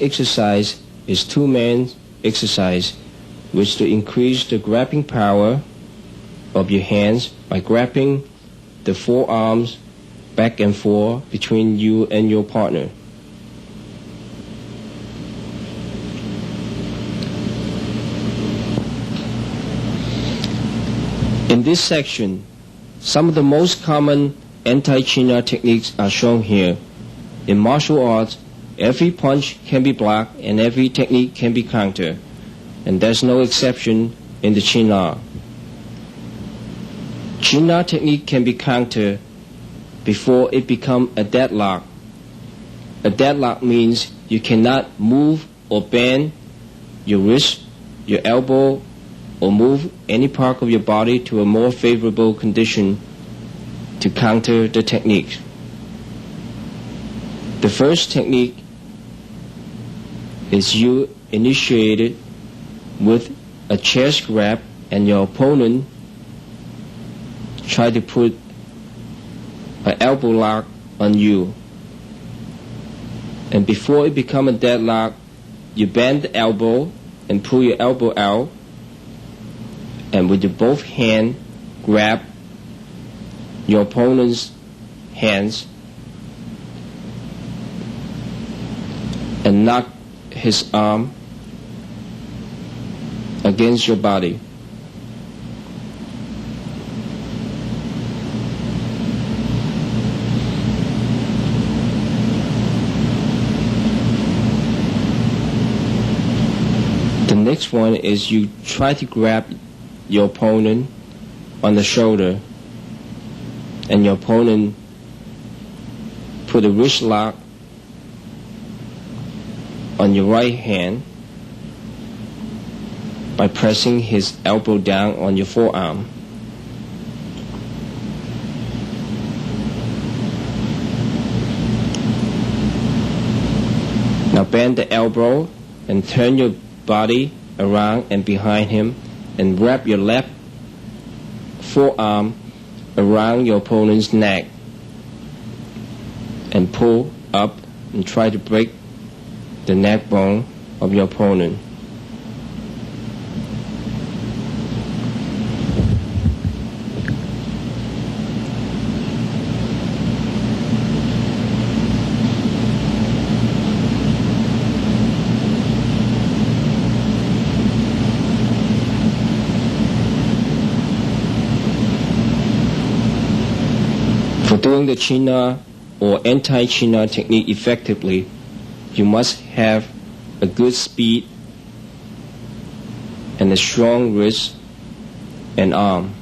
exercise is two-man exercise, which to increase the grabbing power of your hands by grabbing the forearms back and forth between you and your partner. In this section, some of the most common anti-China techniques are shown here. In martial arts, every punch can be blocked and every technique can be countered, and there's no exception in the China. China technique can be countered before it becomes a deadlock. A deadlock means you cannot move or bend your wrist, your elbow, or move any part of your body to a more favorable condition to counter the technique. The first technique is you initiate it with a chest grab and your opponent try to put an elbow lock on you. And before it becomes a deadlock, you bend the elbow and pull your elbow out, and with your both hands grab your opponent's hands and knock his arm against your body. The next one is you try to grab your opponent on the shoulder, and your opponent put a wrist lock on your right hand by pressing his elbow down on your forearm. Now bend the elbow and turn your body around and behind him, and wrap your left forearm around your opponent's neck and pull up and try to break the neck bone of your opponent. For doing the China or anti-China technique effectively, you must have a good speed and a strong wrist and arm.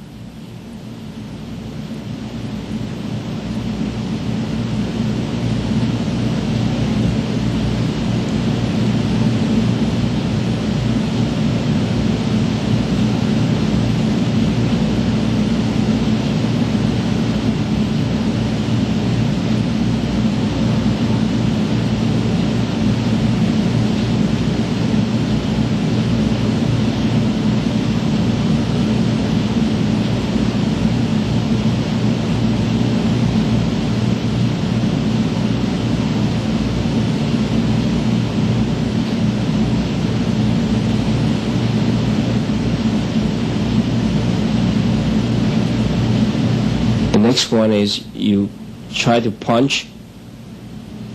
Next one is you try to punch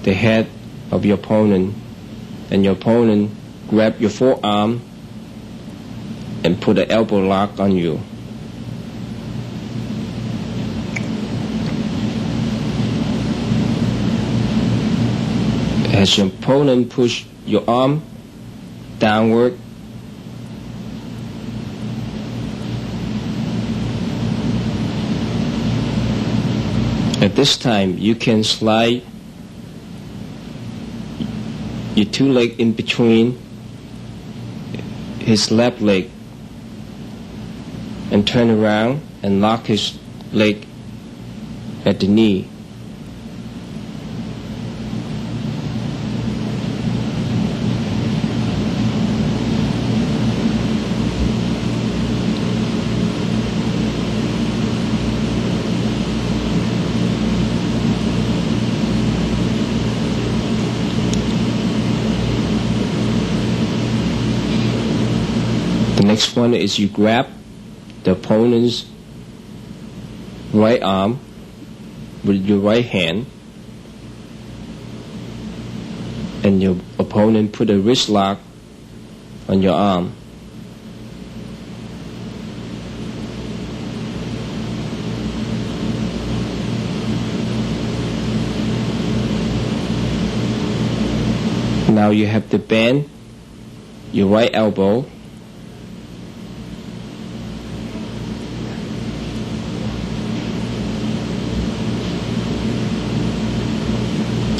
the head of your opponent, and your opponent grab your forearm and put an elbow lock on you. As your opponent push your arm downward, at this time, you can slide your two legs in between his left leg and turn around and lock his leg at the knee. The next one is you grab the opponent's right arm with your right hand, and your opponent put a wrist lock on your arm. Now you have to bend your right elbow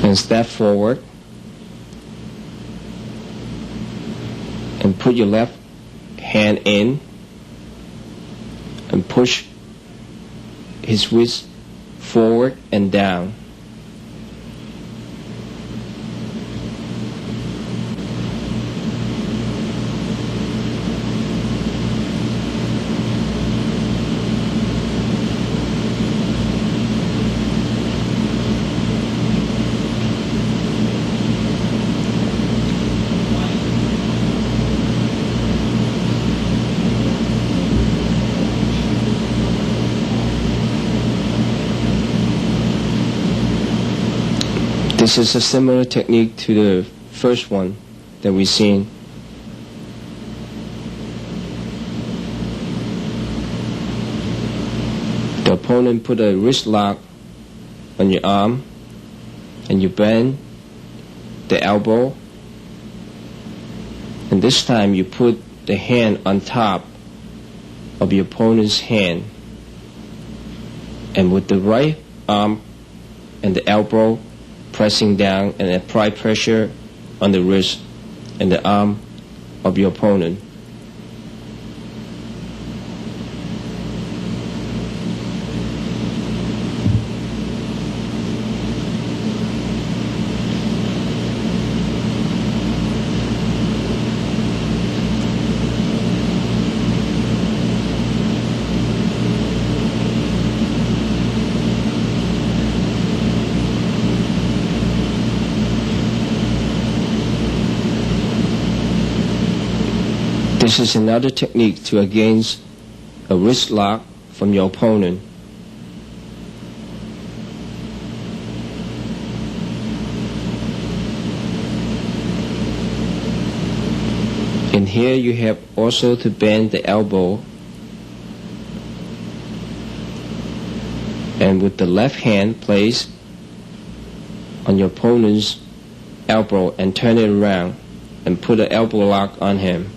and step forward and put your left hand in and push his wrist forward and down. This is a similar technique to the first one that we've seen. The opponent put a wrist lock on your arm and you bend the elbow, and this time you put the hand on top of your opponent's hand, and with the right arm and the elbow pressing down and apply pressure on the wrist and the arm of your opponent. This is another technique to against a wrist lock from your opponent. And here you have also to bend the elbow, and with the left hand place on your opponent's elbow and turn it around and put an elbow lock on him.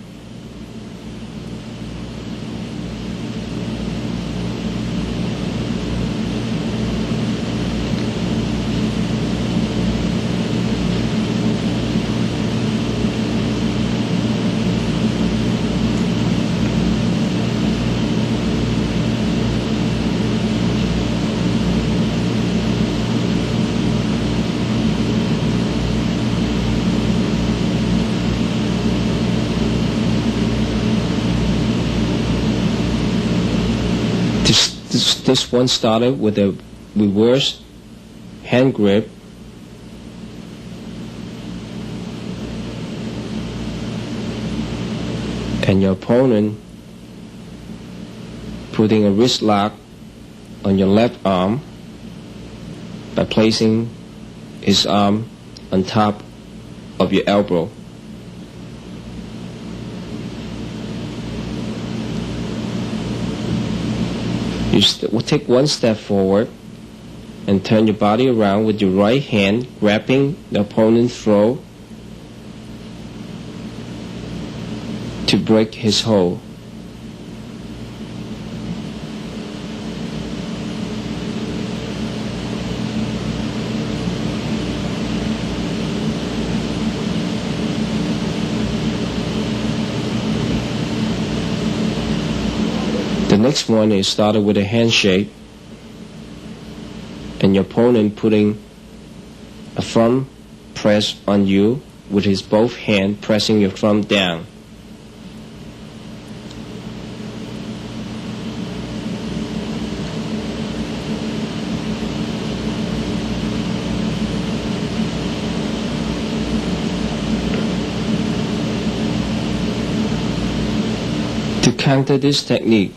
This one started with a reverse hand grip, and your opponent putting a wrist lock on your left arm by placing his arm on top of your elbow. You will take one step forward and turn your body around with your right hand grabbing the opponent's throat to break his hold. The next one is started with a handshake, and your opponent putting a thumb press on you with his both hand pressing your thumb down. counter this technique,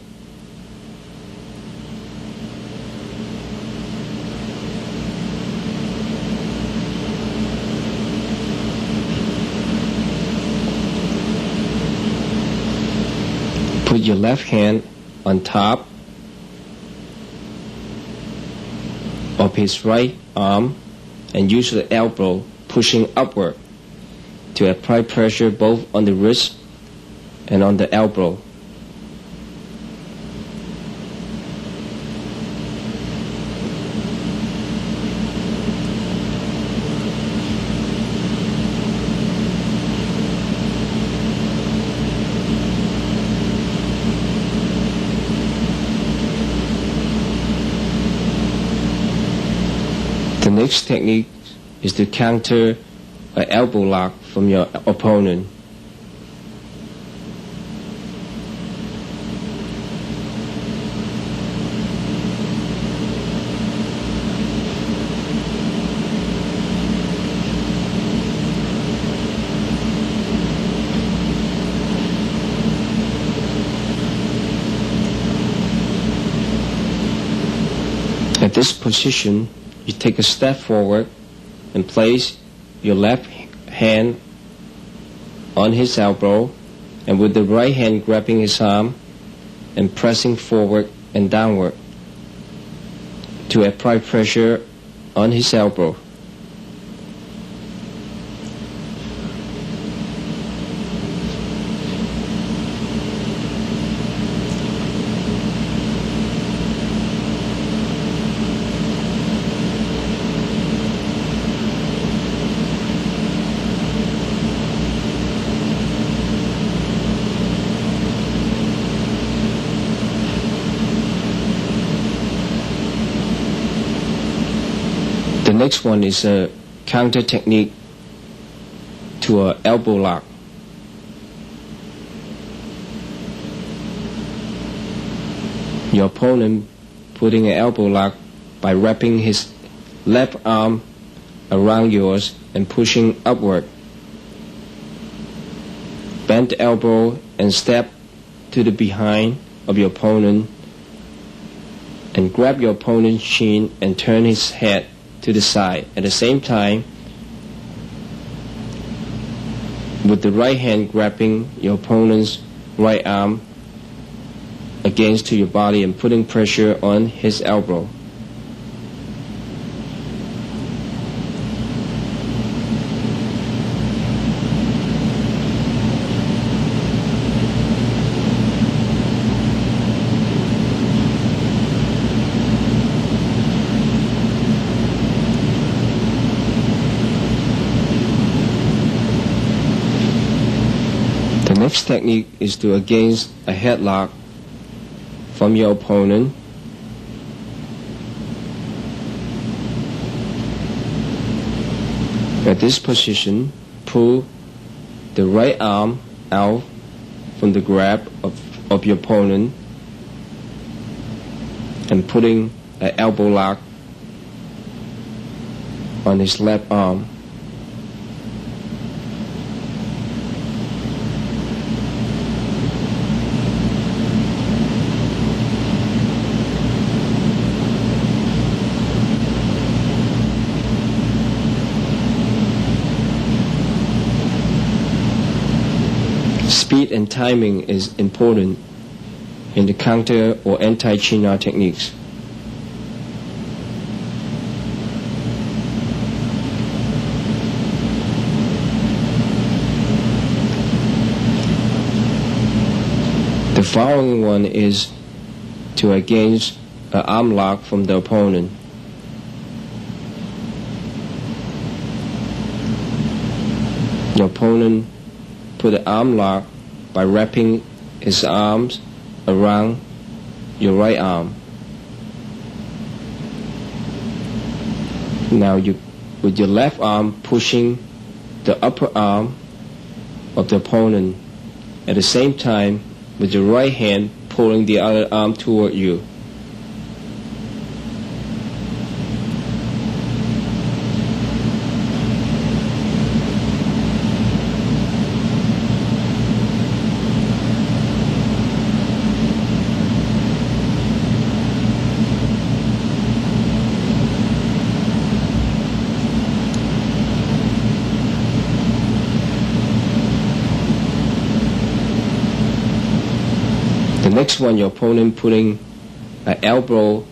put your left hand on top of his right arm and use the elbow pushing upward to apply pressure both on the wrist and on the elbow. The next technique is to counter an elbow lock from your opponent. At this position, you take a step forward and place your left hand on his elbow, and with the right hand grabbing his arm and pressing forward and downward to apply pressure on his elbow. The next one is a counter technique to an elbow lock. Your opponent putting an elbow lock by wrapping his left arm around yours and pushing upward. Bend the elbow and step to the behind of your opponent and grab your opponent's chin and turn his head to the side. At the same time, with the right hand grabbing your opponent's right arm against to your body and putting pressure on his elbow. The next technique is to against a headlock from your opponent. At this position, pull the right arm out from the grab of your opponent and putting an elbow lock on his left arm. Speed and timing is important in the counter or anti-chin-out techniques. The following one is to against an arm lock from the opponent. Your opponent put the arm lock by wrapping his arms around your right arm. Now you, with your left arm pushing the upper arm of the opponent, at the same time with your right hand pulling the other arm toward you. next one, your opponent putting an elbow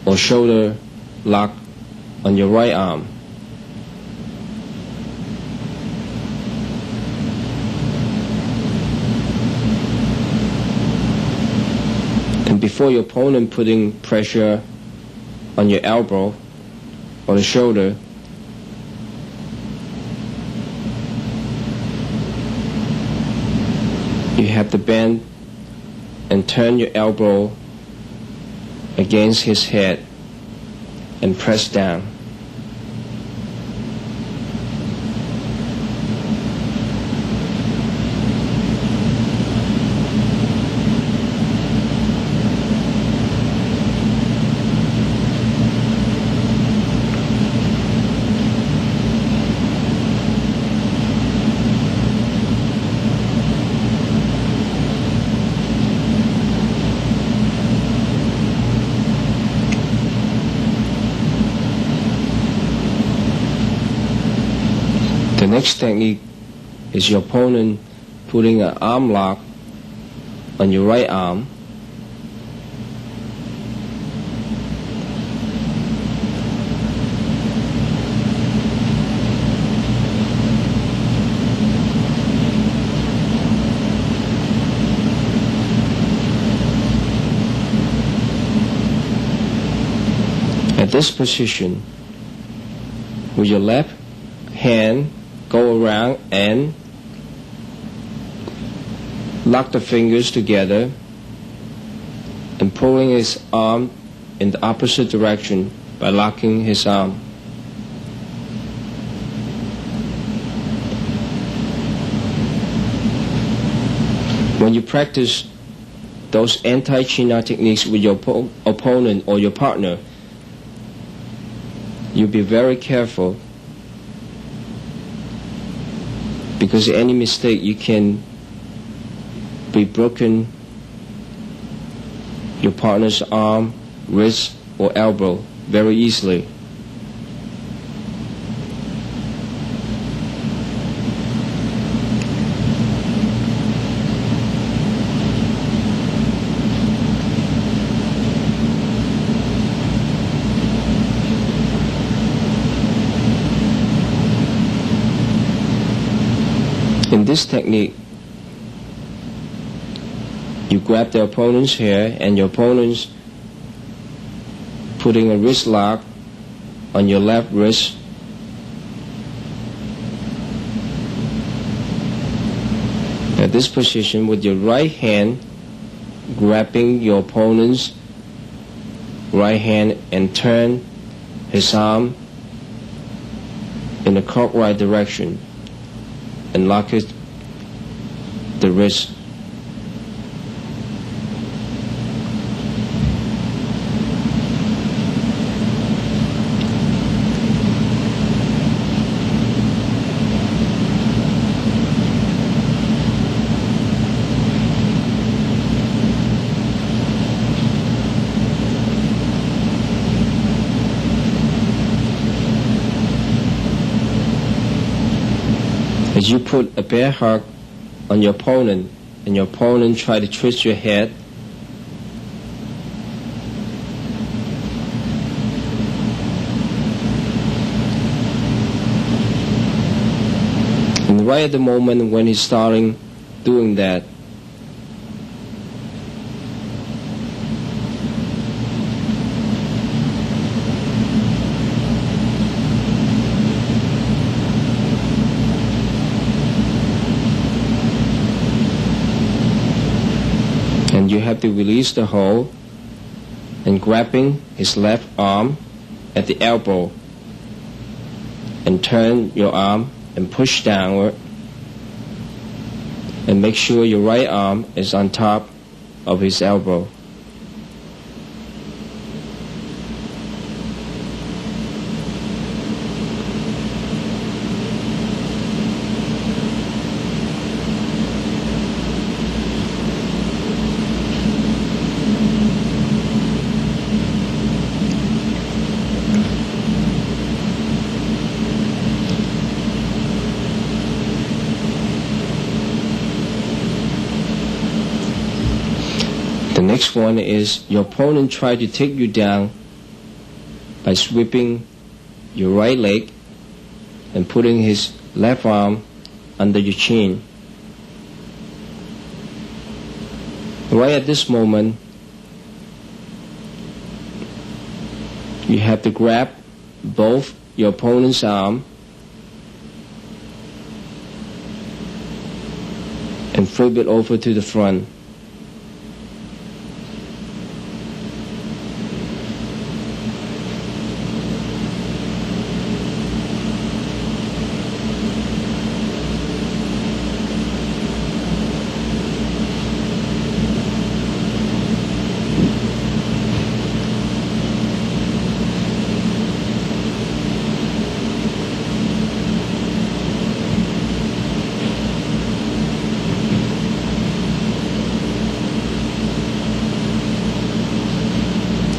or shoulder lock on your right arm. And before your opponent putting pressure on your elbow or the shoulder, you have to bend and turn your elbow against his head and press down. The next technique is your opponent putting an arm lock on your right arm. At this position, with your left hand, go around and lock the fingers together and pulling his arm in the opposite direction by locking his arm. When you practice those anti-China techniques with your opponent or your partner, you be very careful, because any mistake you can be broken your partner's arm, wrist, or elbow very easily. In this technique, you grab the opponent's hair and your opponent's putting a wrist lock on your left wrist. At this position, with your right hand grabbing your opponent's right hand and turn his arm in a clockwise direction and lock the wrist. As you put a bear hug on your opponent and your opponent try to twist your head, and right at the moment when he's starting doing that, you have to release the hold and grabbing his left arm at the elbow and turn your arm and push downward and make sure your right arm is on top of his elbow. next one is your opponent try to take you down by sweeping your right leg and putting his left arm under your chin. Right at this moment, you have to grab both your opponent's arm and flip it over to the front.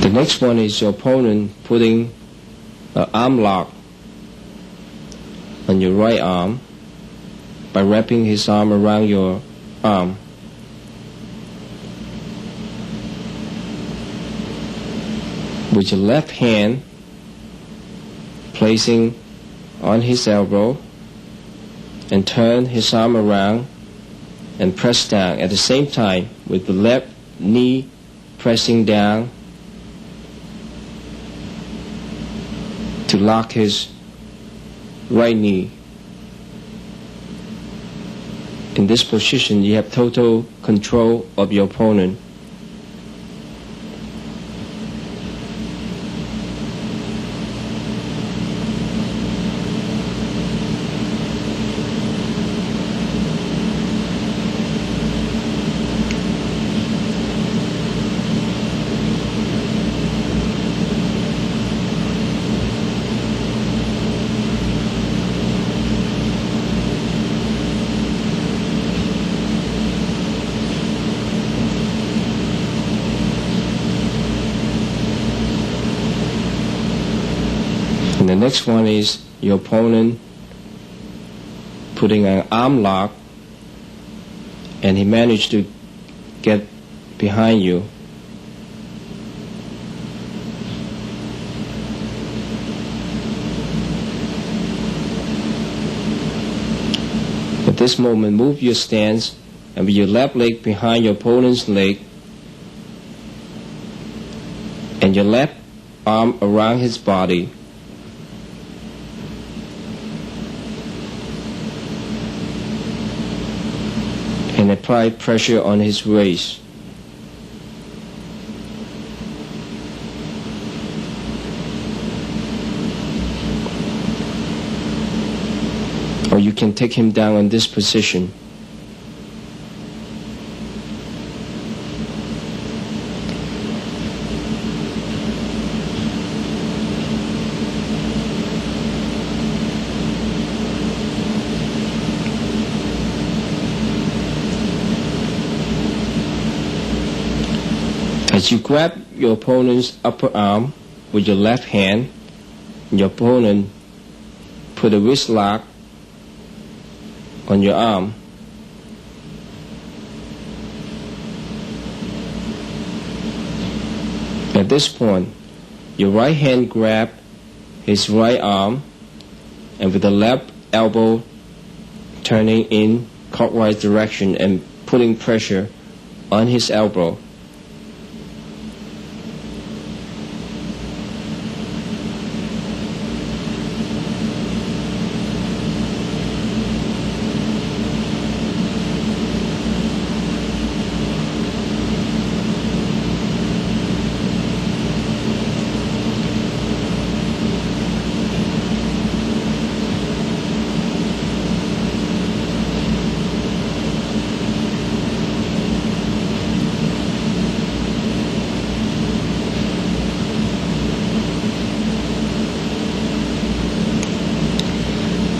The next one is your opponent putting an arm lock on your right arm by wrapping his arm around your arm. With your left hand placing on his elbow and turn his arm around and press down at the same time with the left knee pressing down to lock his right knee. In this position, you have total control of your opponent. And the next one is your opponent putting an arm lock and he managed to get behind you. At this moment, move your stance and with your left leg behind your opponent's leg and your left arm around his body. And apply pressure on his waist. Or you can take him down in this position. As you grab your opponent's upper arm with your left hand, your opponent put a wrist lock on your arm. At this point, your right hand grab his right arm and with the left elbow turning in clockwise direction and putting pressure on his elbow.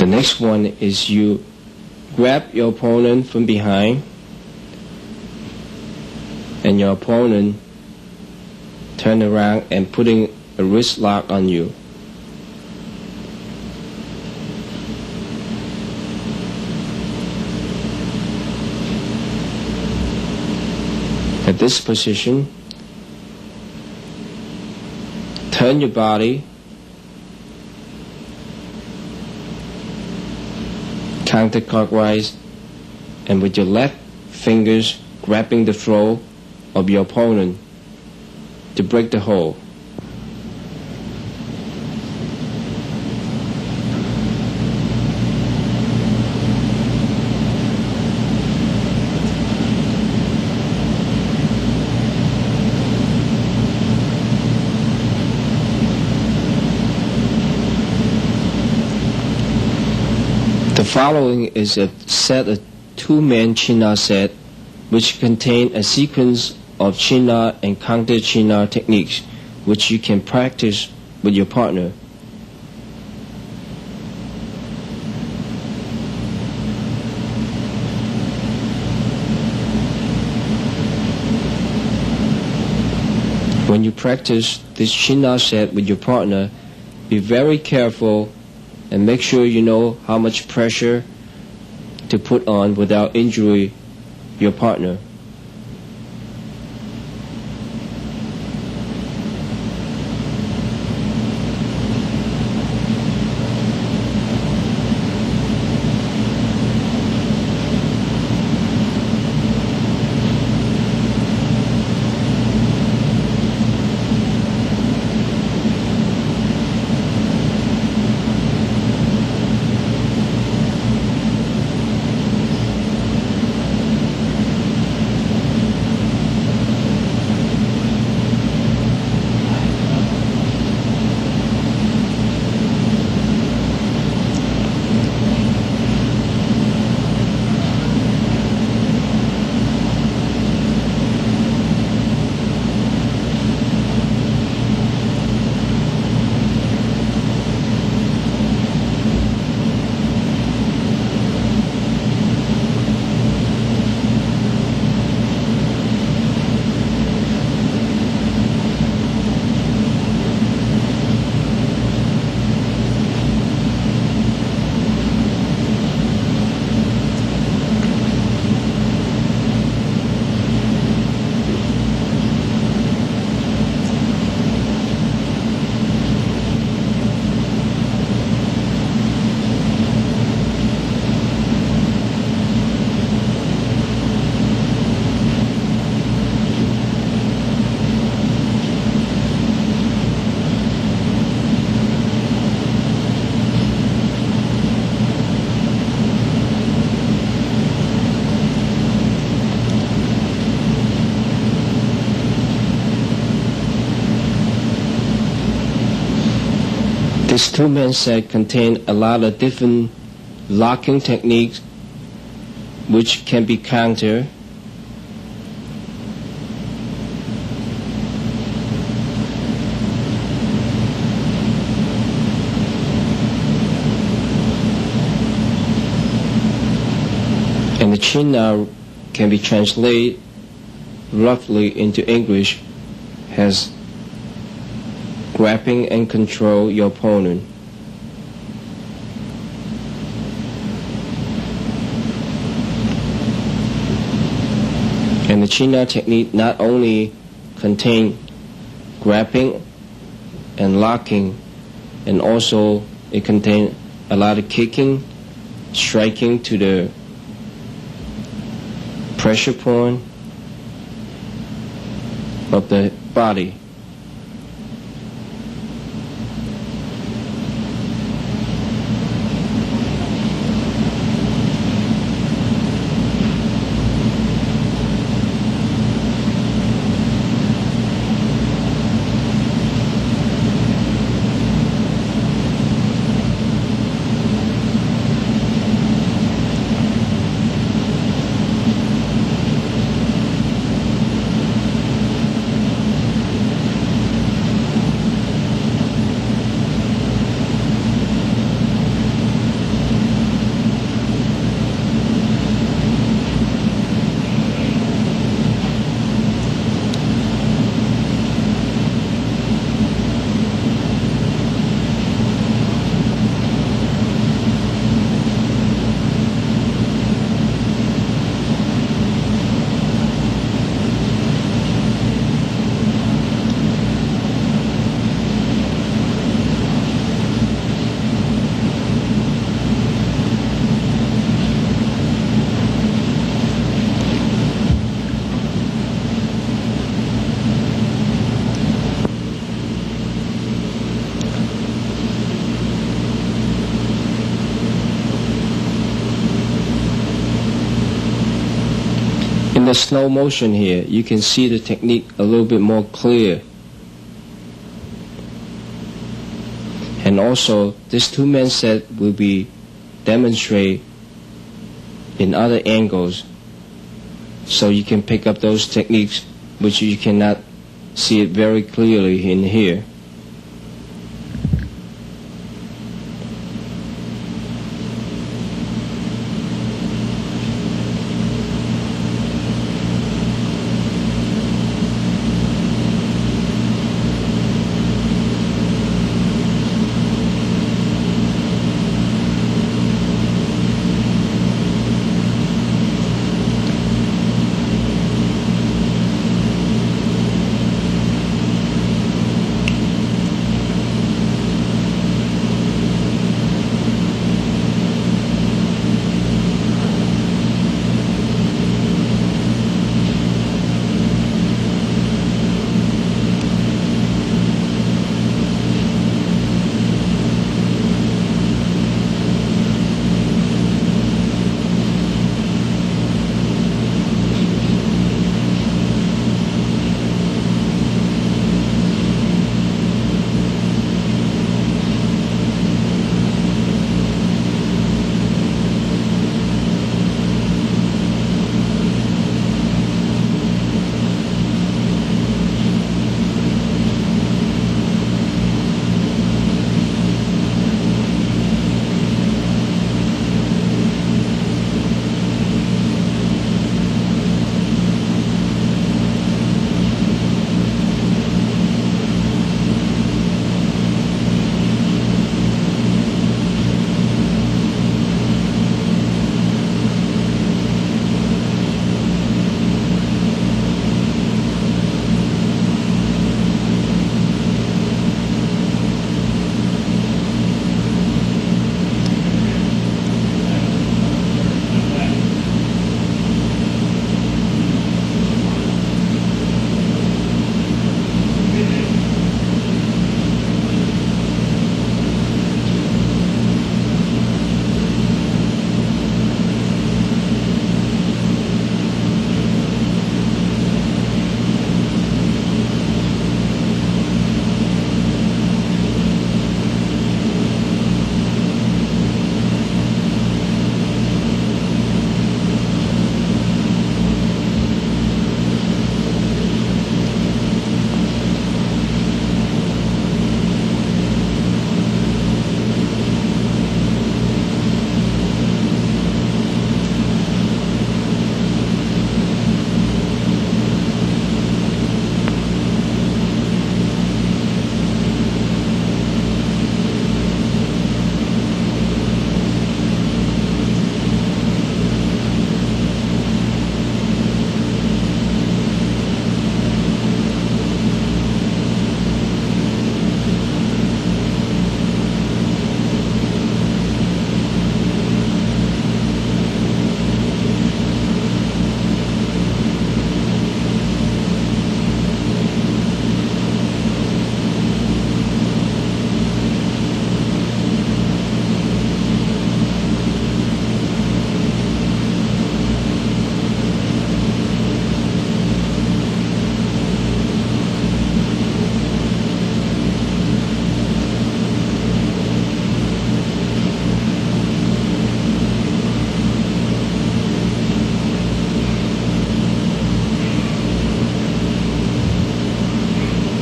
The next one is you grab your opponent from behind and your opponent turn around and putting a wrist lock on you. At this position, turn your body counterclockwise and with your left fingers grabbing the throat of your opponent to break the hold. The following is a set of two-man Chin-Na set which contain a sequence of Chin-Na and counter Chin-Na techniques which you can practice with your partner. When you practice this Chin-Na set with your partner, be very careful and make sure you know how much pressure to put on without injuring your partner. This two-man set contains a lot of different locking techniques which can be countered. And the Chin-Na can be translated roughly into English as grabbing and control your opponent. And the Chin-Na technique not only contain grabbing and locking, and also it contains a lot of kicking, striking to the pressure point of the body. In the slow motion here, you can see the technique a little bit more clear. And also, this two-man set will be demonstrated in other angles, so you can pick up those techniques which you cannot see it very clearly in here.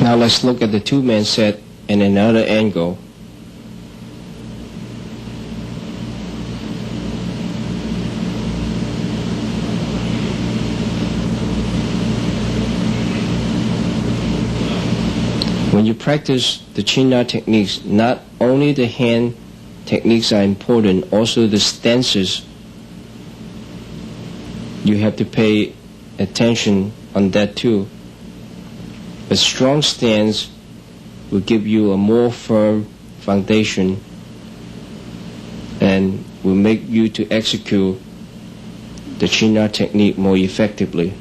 Now let's look at the two-man set in another angle. When you practice the Chin-Na techniques, not only the hand techniques are important, also the stances. You have to pay attention on that too. A strong stance will give you a more firm foundation and will make you to execute the Chin-Na technique more effectively.